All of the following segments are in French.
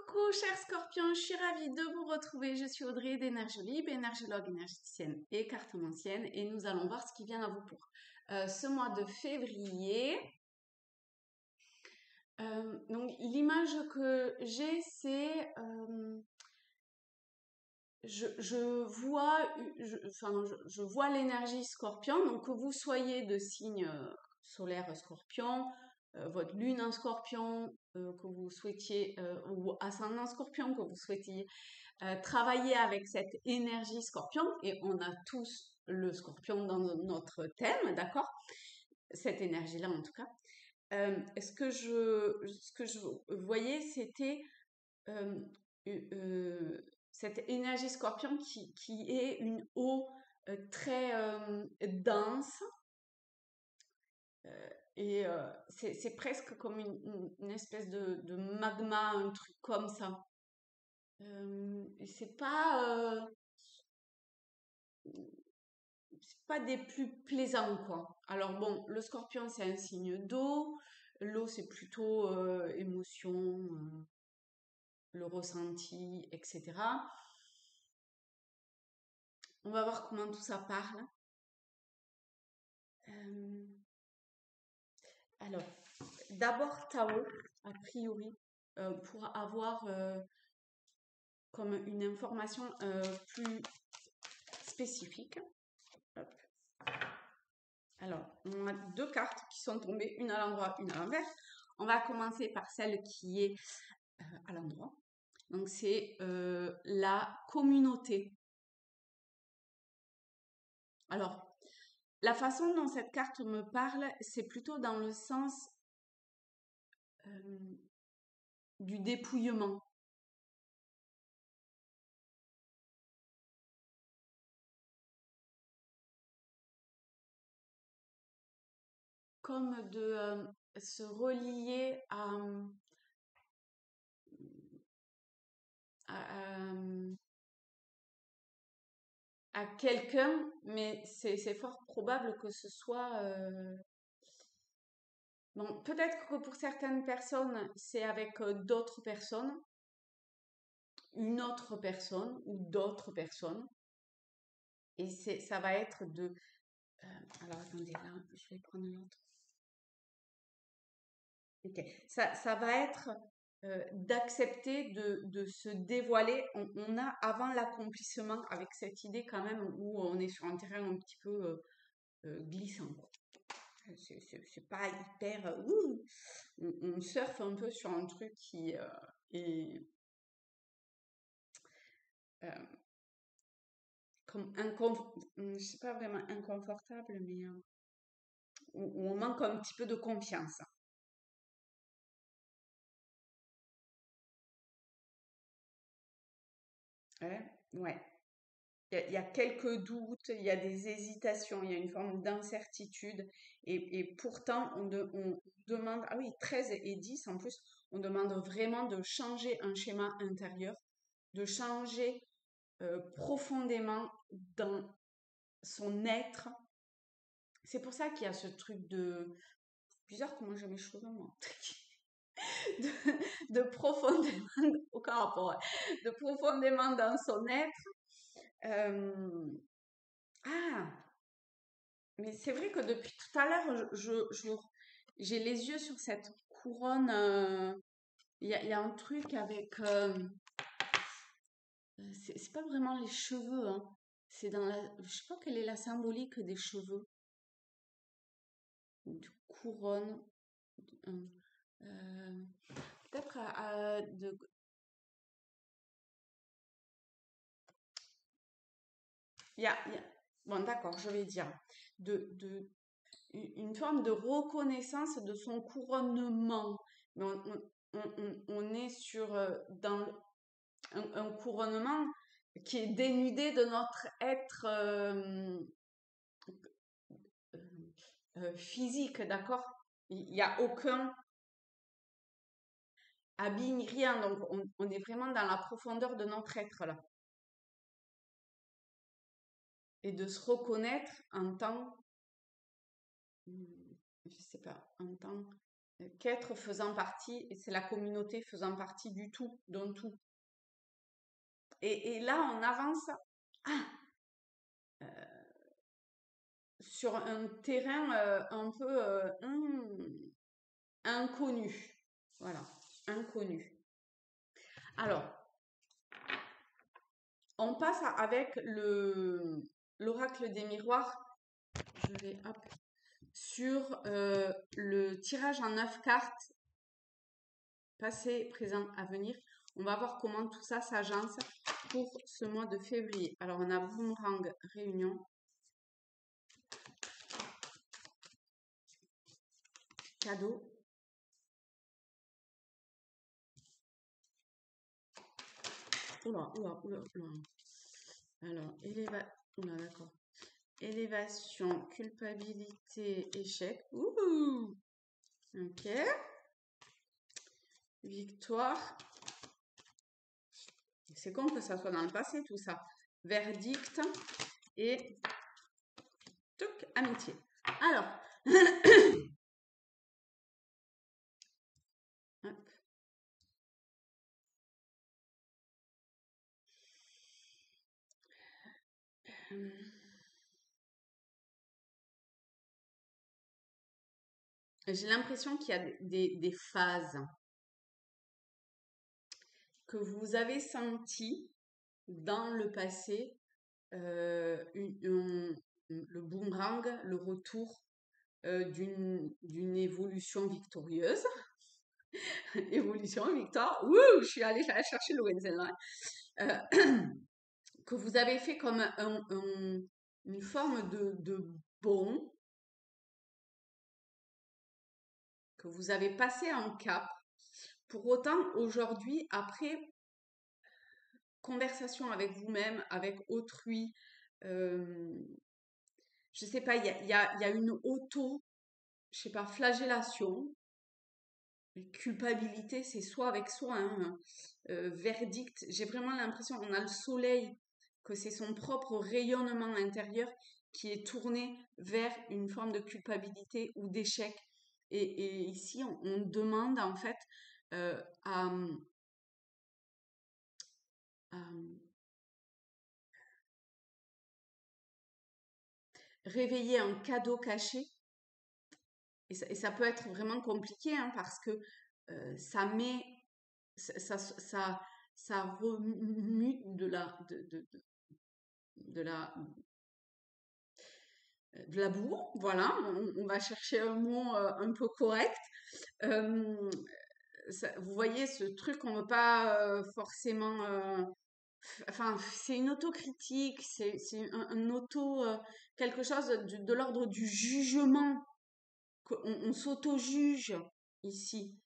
Coucou chers scorpions, je suis ravie de vous retrouver. Je suis Audrey d'Énergiolib, énergologue, énergéticienne et cartomancienne, et nous allons voir ce qui vient à vous pour ce mois de février. Donc l'image que j'ai, c'est je vois l'énergie scorpion, donc que vous soyez de signe solaire scorpion, votre lune en scorpion, que vous souhaitiez, ou ascendant scorpion, que vous souhaitiez travailler avec cette énergie scorpion, et on a tous le scorpion dans notre thème, d'accord? Cette énergie-là en tout cas. Ce que je voyais, c'était euh, euh, cette énergie scorpion qui est une eau très dense, et c'est presque comme une espèce de magma, un truc comme ça. Et c'est pas des plus plaisants, quoi. Alors bon, le scorpion, c'est un signe d'eau. L'eau, c'est plutôt émotion, le ressenti, etc. On va voir comment tout ça parle. Euh, alors, d'abord Tao, a priori, pour avoir comme une information plus spécifique. Hop. Alors, on a deux cartes qui sont tombées, une à l'endroit, une à l'envers. On va commencer par celle qui est à l'endroit. Donc, c'est la communauté. Alors, la façon dont cette carte me parle, c'est plutôt dans le sens du dépouillement. Comme de se relier à, à quelqu'un, mais c'est fort probable que ce soit... Bon, peut-être que pour certaines personnes, c'est avec d'autres personnes, une autre personne ou d'autres personnes. Et ça va être de... alors attendez, là, je vais prendre l'autre. Ok. Ça va être d'accepter de se dévoiler. On a avant l'accomplissement avec cette idée quand même où on est sur un terrain un petit peu glissant, quoi. C'est pas hyper... on surfe un peu sur un truc qui est euh, comme je sais pas vraiment inconfortable, mais où on manque un petit peu de confiance. Ouais, ouais. Il y a quelques doutes, il y a des hésitations, il y a une forme d'incertitude. Et pourtant, on demande, ah oui, 13 et 10 en plus, on demande vraiment de changer un schéma intérieur, de changer profondément dans son être. C'est pour ça qu'il y a ce truc de... C'est bizarre comment j'ai mes cheveux, moi. de profondément, aucun rapport, ouais. De profondément dans son être. Euh, ah, mais c'est vrai que depuis tout à l'heure, j'ai les yeux sur cette couronne. Il y a un truc avec... c'est pas vraiment les cheveux, hein. C'est dans la... Je sais pas quelle est la symbolique des cheveux. De couronne. Euh, Peut-être de... Bon, d'accord, je vais dire. Une forme de reconnaissance de son couronnement. Mais on est sur dans un couronnement qui est dénudé de notre être physique, d'accord? Il n'y a aucun habit ni rien, donc on est vraiment dans la profondeur de notre être là. Et de se reconnaître en tant, je sais pas, en tant qu'être faisant partie, et c'est la communauté faisant partie du tout, d'un tout. Et là, on avance sur un terrain un peu inconnu. Voilà, inconnu. Alors, on passe avec l'oracle des miroirs. Je vais hop, sur le tirage en 9 cartes, passé, présent, avenir. On va voir comment tout ça s'agence pour ce mois de février. Alors, on a Boomerang Réunion. Cadeau. Oula. Alors, d'accord. Élévation, culpabilité, échec. Ouh. Ok. Victoire. C'est con que ça soit dans le passé, tout ça. Verdict et amitié. Alors, hop. J'ai l'impression qu'il y a des phases que vous avez senties dans le passé, le boomerang, le retour d'une évolution victorieuse. Évolution, victoire. Ouh, je suis allée chercher le Wenzel. Que vous avez fait comme une forme de bond, que vous avez passé un cap. Pour autant, aujourd'hui, après conversation avec vous-même, avec autrui, je sais pas, il y a une je sais pas, flagellation, culpabilité, c'est soi avec soi, hein, verdict. J'ai vraiment l'impression, on a le soleil, que c'est son propre rayonnement intérieur qui est tourné vers une forme de culpabilité ou d'échec. Et ici, on demande en fait à réveiller un cadeau caché. Et ça peut être vraiment compliqué hein, parce que ça met, ça remue de la boue, voilà, on va chercher un mot un peu correct. Vous voyez ce truc qu'on ne veut pas forcément... Enfin, c'est une autocritique, c'est un auto... quelque chose de l'ordre du jugement. On s'auto-juge ici.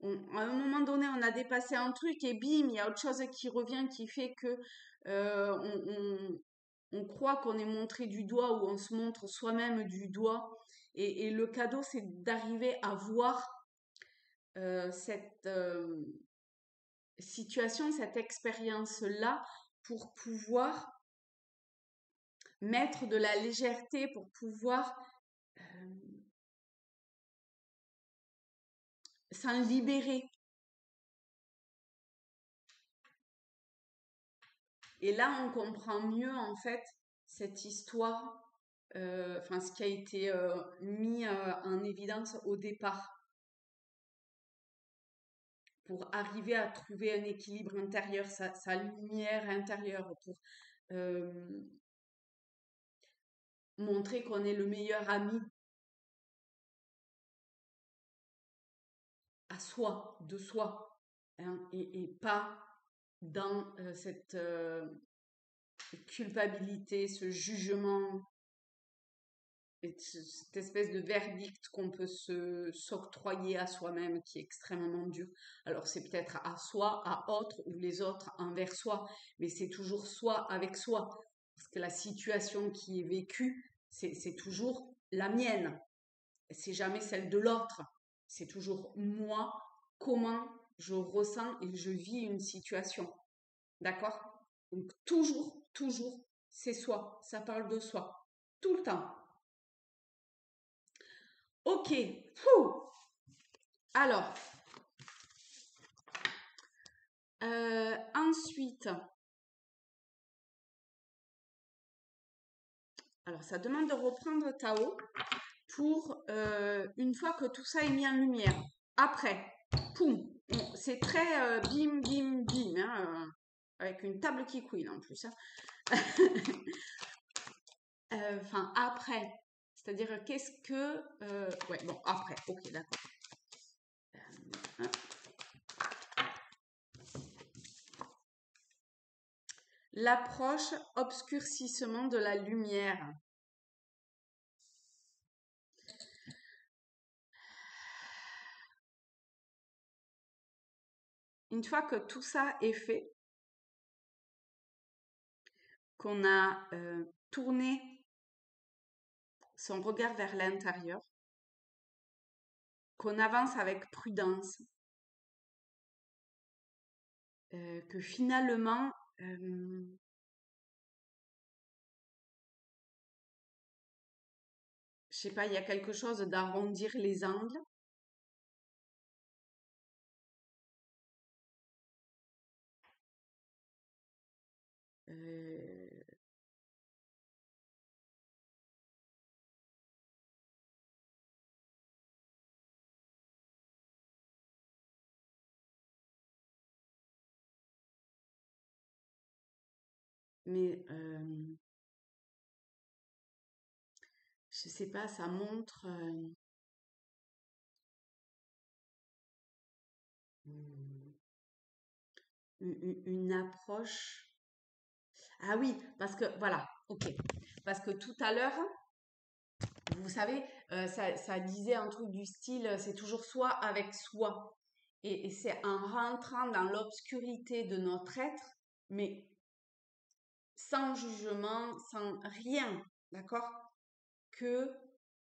À un moment donné, on a dépassé un truc et bim, il y a autre chose qui revient qui fait que on croit qu'on est montré du doigt ou on se montre soi-même du doigt. Et le cadeau, c'est d'arriver à voir cette situation, cette expérience-là pour pouvoir mettre de la légèreté, pour pouvoir s'en libérer. Et là, on comprend mieux en fait cette histoire, enfin ce qui a été mis en évidence au départ pour arriver à trouver un équilibre intérieur, sa lumière intérieure, pour montrer qu'on est le meilleur ami à soi, de soi, hein, et pas dans cette culpabilité, ce jugement, cette espèce de verdict qu'on peut s'octroyer à soi-même qui est extrêmement dur. Alors c'est peut-être à soi, à autres ou les autres envers soi, mais c'est toujours soi avec soi. Parce que la situation qui est vécue, c'est toujours la mienne. C'est jamais celle de l'autre. C'est toujours moi, comment je ressens et je vis une situation. D'accord? Donc toujours, c'est soi. Ça parle de soi. Tout le temps. Ok. Fou. Alors, ensuite, alors ça demande de reprendre Tao pour une fois que tout ça est mis en lumière. Après, poum, c'est très bim, bim, bim, hein, avec une table qui couine en plus. Hein. Enfin, après, c'est-à-dire qu'est-ce que... ouais, bon, après, ok, d'accord. L'approche obscurcissement de la lumière. Une fois que tout ça est fait, qu'on a tourné son regard vers l'intérieur, qu'on avance avec prudence, que finalement, je sais pas, il y a quelque chose d'arrondir les angles. Euh, mais je sais pas, ça montre une approche. Ah oui, parce que voilà, ok. Parce que tout à l'heure, vous savez, ça disait un truc du style, c'est toujours soi avec soi. Et c'est en rentrant dans l'obscurité de notre être, mais sans jugement, sans rien, d'accord, que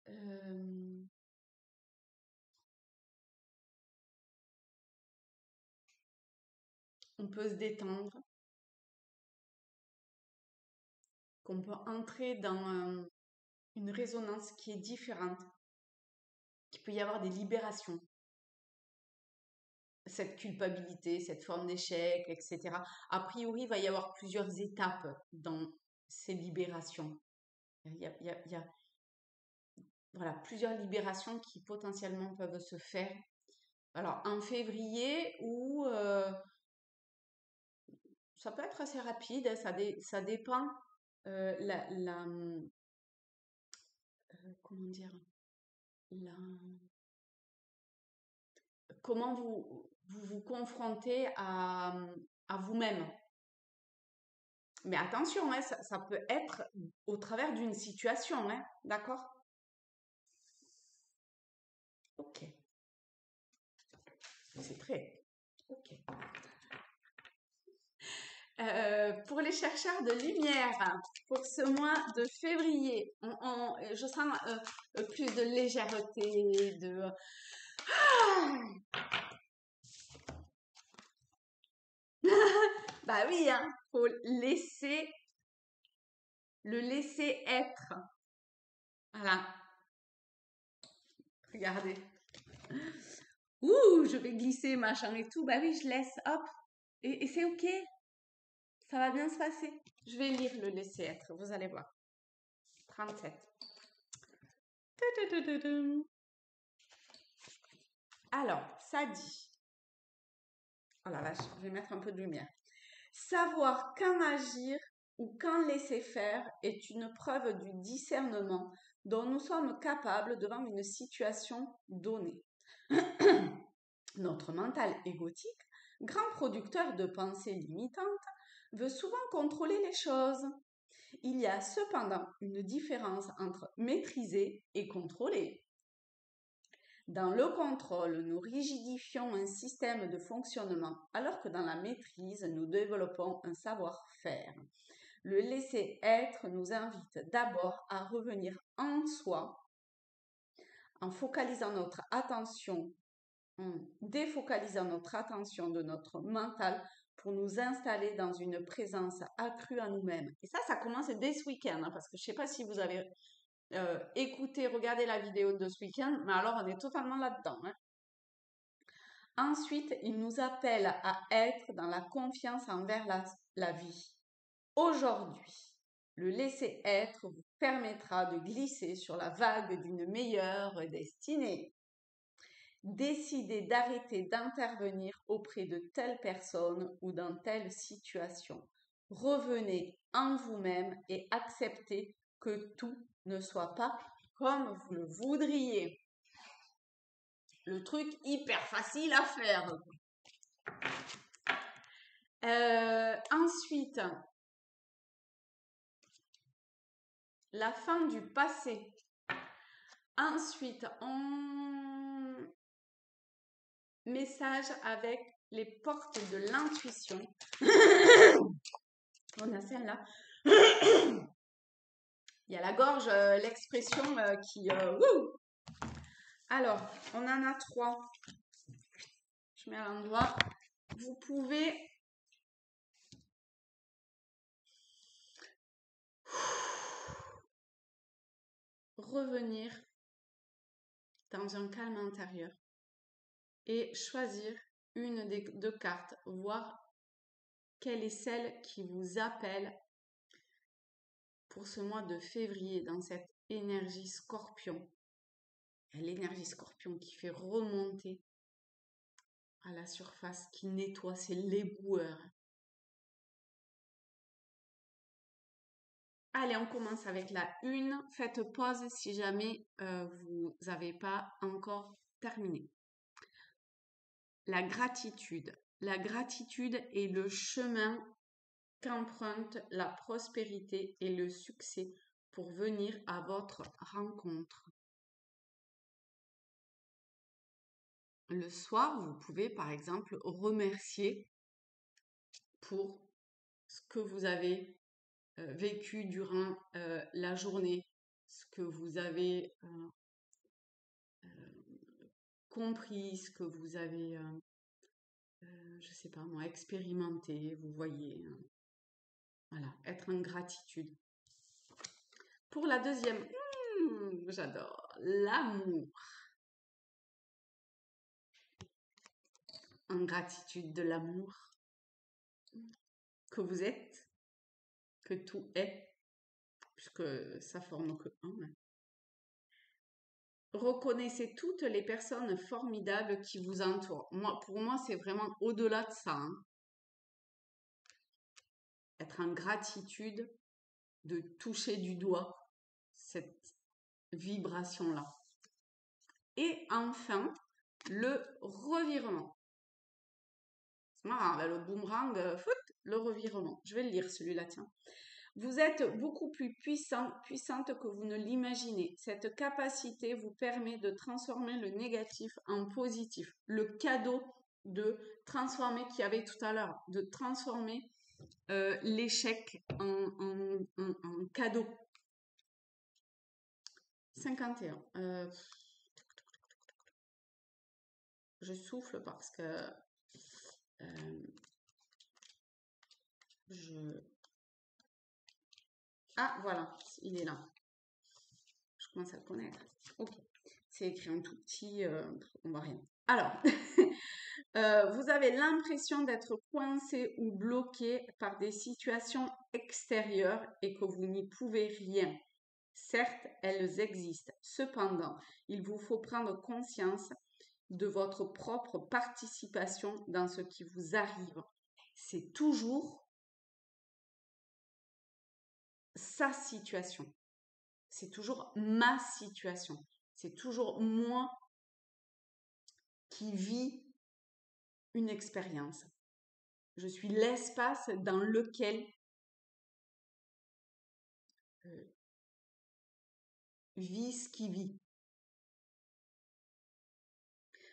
euh, on peut se détendre, qu'on peut entrer dans une résonance qui est différente, qu'il peut y avoir des libérations, cette culpabilité, cette forme d'échec, etc. A priori, il va y avoir plusieurs étapes dans ces libérations. Il y a voilà, plusieurs libérations qui potentiellement peuvent se faire. Alors, en février, ou ça peut être assez rapide, hein, ça dépend comment dire, la, comment vous confrontez à vous-même. Mais attention, hein, ça peut être au travers d'une situation, hein, d'accord? Ok, c'est très. Ok. Pour les chercheurs de lumière, pour ce mois de février, je sens plus de légèreté, de... Bah oui, hein, faut laisser, le laisser être. Voilà, regardez. Ouh, je vais glisser, machin et tout. Bah oui, je laisse, hop. Et c'est ok, ça va bien se passer. Je vais lire le laisser être, vous allez voir. 37. Tududududum. Alors, ça dit. Oh la vache, je vais mettre un peu de lumière. Savoir quand agir ou quand laisser faire est une preuve du discernement dont nous sommes capables devant une situation donnée. Notre mental égotique, grand producteur de pensées limitantes, veut souvent contrôler les choses. Il y a cependant une différence entre maîtriser et contrôler. Dans le contrôle, nous rigidifions un système de fonctionnement, alors que dans la maîtrise, nous développons un savoir-faire. Le laisser-être nous invite d'abord à revenir en soi, en focalisant notre attention, en défocalisant notre attention de notre mental pour nous installer dans une présence accrue à nous-mêmes. Et ça commence dès ce week-end, hein, parce que je ne sais pas si vous avez écouté, regardé la vidéo de ce week-end, mais alors on est totalement là-dedans. Hein. Ensuite, il nous appelle à être dans la confiance envers la vie. Aujourd'hui, le laisser-être vous permettra de glisser sur la vague d'une meilleure destinée. Décidez d'arrêter d'intervenir auprès de telle personne ou dans telle situation. Revenez en vous-même et acceptez que tout ne soit pas comme vous le voudriez. Le truc hyper facile à faire. Ensuite, la fin du passé. Ensuite, message avec les portes de l'intuition. On a celle-là. Il y a la gorge, l'expression qui... Alors, on en a 3. Je mets à l'endroit. Vous pouvez... revenir dans un calme intérieur et choisir une des 2 cartes, voir quelle est celle qui vous appelle pour ce mois de février dans cette énergie scorpion. L'énergie scorpion qui fait remonter à la surface, qui nettoie, c'est l'éboueur. Allez, on commence avec la 1. Faites pause si jamais vous n'avez pas encore terminé. La gratitude. La gratitude est le chemin qu'emprunte la prospérité et le succès pour venir à votre rencontre. Le soir, vous pouvez par exemple remercier pour ce que vous avez vécu durant la journée, ce que vous avez compris, ce que vous avez, je sais pas moi, expérimenté, vous voyez. Voilà, être en gratitude. Pour la deuxième, j'adore, l'amour. En gratitude de l'amour que vous êtes, que tout est, puisque ça forme que un. Reconnaissez toutes les personnes formidables qui vous entourent. Pour moi, c'est vraiment au-delà de ça. Être en gratitude de toucher du doigt cette vibration-là. Et enfin, le revirement. C'est marrant, le boomerang, le revirement. Je vais le lire celui-là, tiens. Vous êtes beaucoup plus puissante que vous ne l'imaginez. Cette capacité vous permet de transformer le négatif en positif. Le cadeau de transformer qu'il y avait tout à l'heure, de transformer l'échec en cadeau. 51. Je souffle parce que Ah, voilà, il est là. Je commence à le connaître. Ok. C'est écrit en tout petit, on voit rien. Alors, vous avez l'impression d'être coincé ou bloqué par des situations extérieures et que vous n'y pouvez rien. Certes, elles existent. Cependant, il vous faut prendre conscience de votre propre participation dans ce qui vous arrive. C'est toujours sa situation. C'est toujours ma situation. C'est toujours moi qui vis une expérience. Je suis l'espace dans lequel vit ce qui vit.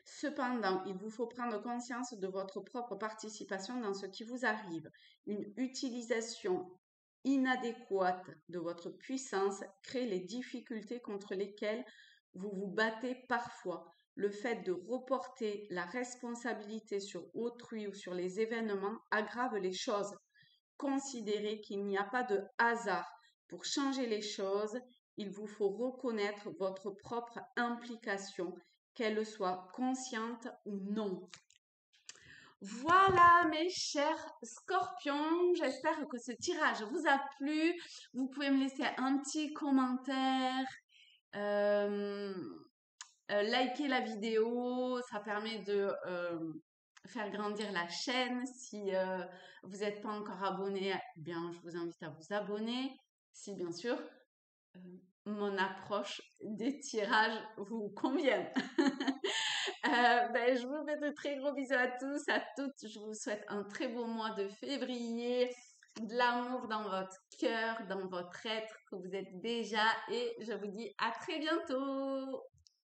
Cependant, il vous faut prendre conscience de votre propre participation dans ce qui vous arrive. Une utilisation inadéquate de votre puissance crée les difficultés contre lesquelles vous vous battez parfois. Le fait de reporter la responsabilité sur autrui ou sur les événements aggrave les choses. Considérez qu'il n'y a pas de hasard. Pour changer les choses, il vous faut reconnaître votre propre implication, qu'elle soit consciente ou non. Voilà mes chers scorpions, j'espère que ce tirage vous a plu. Vous pouvez me laisser un petit commentaire, euh, liker la vidéo, ça permet de faire grandir la chaîne. Si vous n'êtes pas encore abonné, eh bien je vous invite à vous abonner. Si bien sûr euh, mon approche des tirages vous convient. Je vous fais de très gros bisous à tous, à toutes. Je vous souhaite un très beau mois de février, de l'amour dans votre cœur, dans votre être que vous êtes déjà. Et je vous dis à très bientôt.